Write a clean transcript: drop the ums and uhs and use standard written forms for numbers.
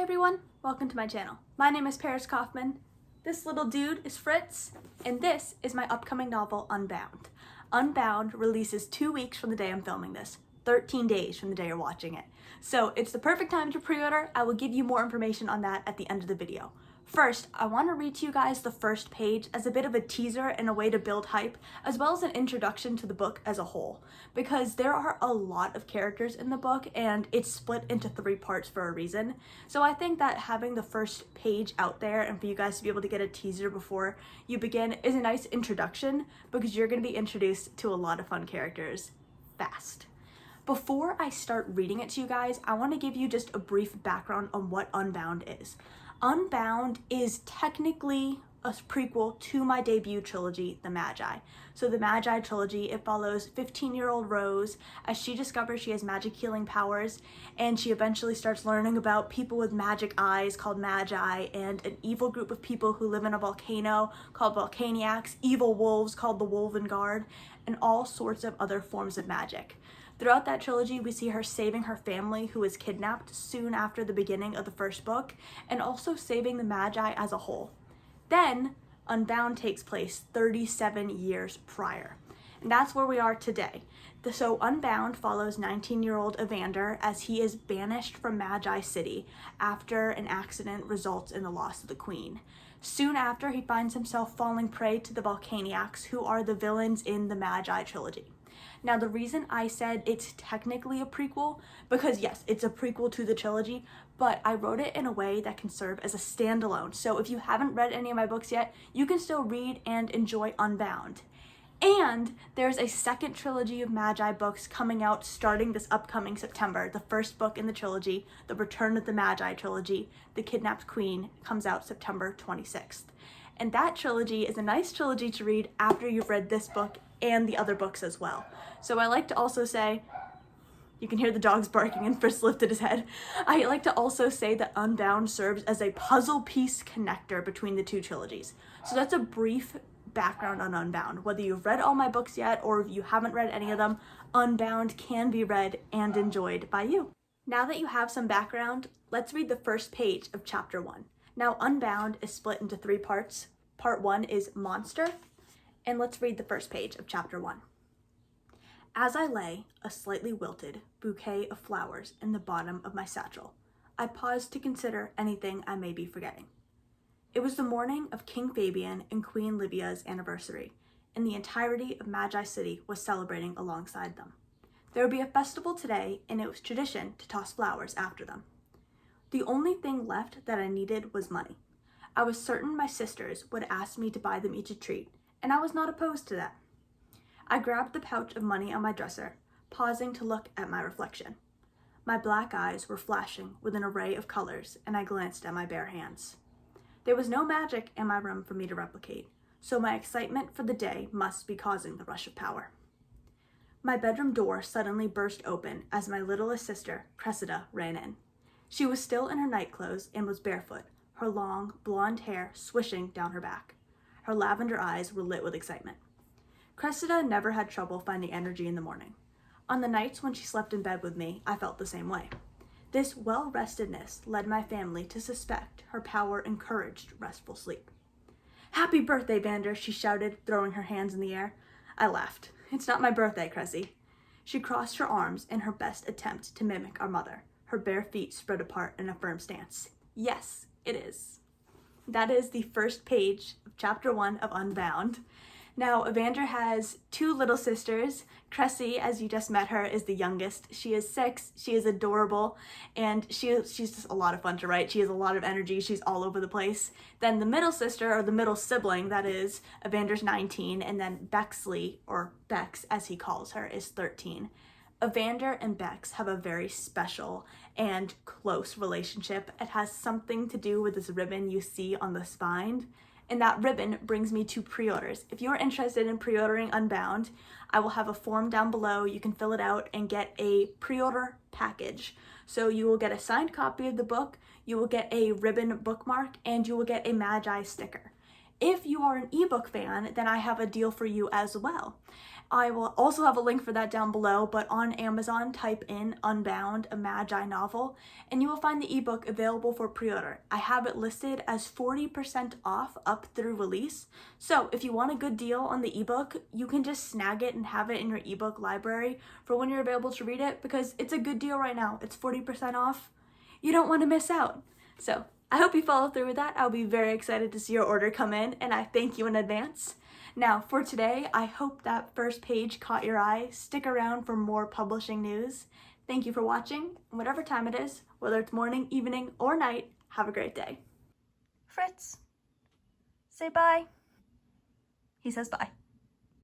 Hi everyone, welcome to my channel. My name is Paris Kaufman. This little dude is Fritz, and this is my upcoming novel, Unbound. Unbound releases 2 weeks from the day I'm filming this, 13 days from the day you're watching it. So it's the perfect time to pre-order. I will give you more information on that at the end of the video. First, I want to read to you guys the first page as a bit of a teaser and a way to build hype, as well as an introduction to the book as a whole, because there are a lot of characters in the book and it's split into 3 parts for a reason. So I think that having the first page out there and for you guys to be able to get a teaser before you begin is a nice introduction, because you're going to be introduced to a lot of fun characters fast. Before I start reading it to you guys, I want to give you just a brief background on what Unbound is. Unbound is technically a prequel to my debut trilogy, The Magi. So the Magi trilogy, it follows 15-year-old Rose as she discovers she has magic healing powers, and she eventually starts learning about people with magic eyes called Magi, and an evil group of people who live in a volcano called Volcaniacs, evil wolves called the Wolven Guard, and all sorts of other forms of magic. Throughout that trilogy, we see her saving her family who was kidnapped soon after the beginning of the first book, and also saving the Magi as a whole. Then, Unbound takes place 37 years prior, and that's where we are today. So Unbound follows 19-year-old Evander as he is banished from Magi City after an accident results in the loss of the Queen. Soon after, he finds himself falling prey to the Volcaniacs, who are the villains in the Magi trilogy. Now, the reason I said it's technically a prequel, because yes, it's a prequel to the trilogy, but I wrote it in a way that can serve as a standalone. So if you haven't read any of my books yet, you can still read and enjoy Unbound. And there's a second trilogy of Magi books coming out starting this upcoming September. The first book in the trilogy, The Return of the Magi trilogy, The Kidnapped Queen, comes out September 26th. And that trilogy is a nice trilogy to read after you've read this book and the other books as well. So I like to also say, you can hear the dogs barking and Fritz lifted his head. I like to also say that Unbound serves as a puzzle piece connector between the 2 trilogies. So that's a brief background on Unbound. Whether you've read all my books yet or if you haven't read any of them, Unbound can be read and enjoyed by you. Now that you have some background, let's read the first page of chapter 1. Now, Unbound is split into 3 parts. Part 1 is Monster, and let's read the first page of chapter 1. As I lay, a slightly wilted bouquet of flowers in the bottom of my satchel, I paused to consider anything I may be forgetting. It was the morning of King Fabian and Queen Livia's anniversary, and the entirety of Magi City was celebrating alongside them. There would be a festival today, and it was tradition to toss flowers after them. The only thing left that I needed was money. I was certain my sisters would ask me to buy them each a treat, and I was not opposed to that. I grabbed the pouch of money on my dresser, pausing to look at my reflection. My black eyes were flashing with an array of colors, and I glanced at my bare hands. There was no magic in my room for me to replicate, so my excitement for the day must be causing the rush of power. My bedroom door suddenly burst open as my littlest sister, Cressida, ran in. She was still in her nightclothes and was barefoot, her long, blonde hair swishing down her back. Her lavender eyes were lit with excitement. Cressida never had trouble finding energy in the morning. On the nights when she slept in bed with me, I felt the same way. This well-restedness led my family to suspect her power encouraged restful sleep. "Happy birthday, Vander," she shouted, throwing her hands in the air. I laughed. "It's not my birthday, Cressy." She crossed her arms in her best attempt to mimic our mother, her bare feet spread apart in a firm stance. Yes, it is. That is the first page of chapter 1 of Unbound. Now, Evander has 2 little sisters. Cressy, as you just met her, is the youngest. She is 6, she is adorable, and she's just a lot of fun to write. She has a lot of energy, she's all over the place. Then the middle sister, or the middle sibling, that is, Evander's 19, and then Bexley, or Bex as he calls her, is 13. Evander and Bex have a very special and close relationship. It has something to do with this ribbon you see on the spine. And that ribbon brings me to pre-orders. If you're interested in pre-ordering Unbound, I will have a form down below. You can fill it out and get a pre-order package. So you will get a signed copy of the book, you will get a ribbon bookmark, and you will get a Magi sticker. If you are an ebook fan, then I have a deal for you as well. I will also have a link for that down below, but on Amazon, type in Unbound, a Magi novel, and you will find the ebook available for pre-order. I have it listed as 40% off up through release. So if you want a good deal on the ebook, you can just snag it and have it in your ebook library for when you're available to read it, because it's a good deal right now. It's 40% off. You don't want to miss out. So I hope you follow through with that. I'll be very excited to see your order come in, and I thank you in advance. Now, for today, I hope that first page caught your eye. Stick around for more publishing news. Thank you for watching, and whatever time it is, whether it's morning, evening, or night, have a great day. Fritz, say bye. He says bye.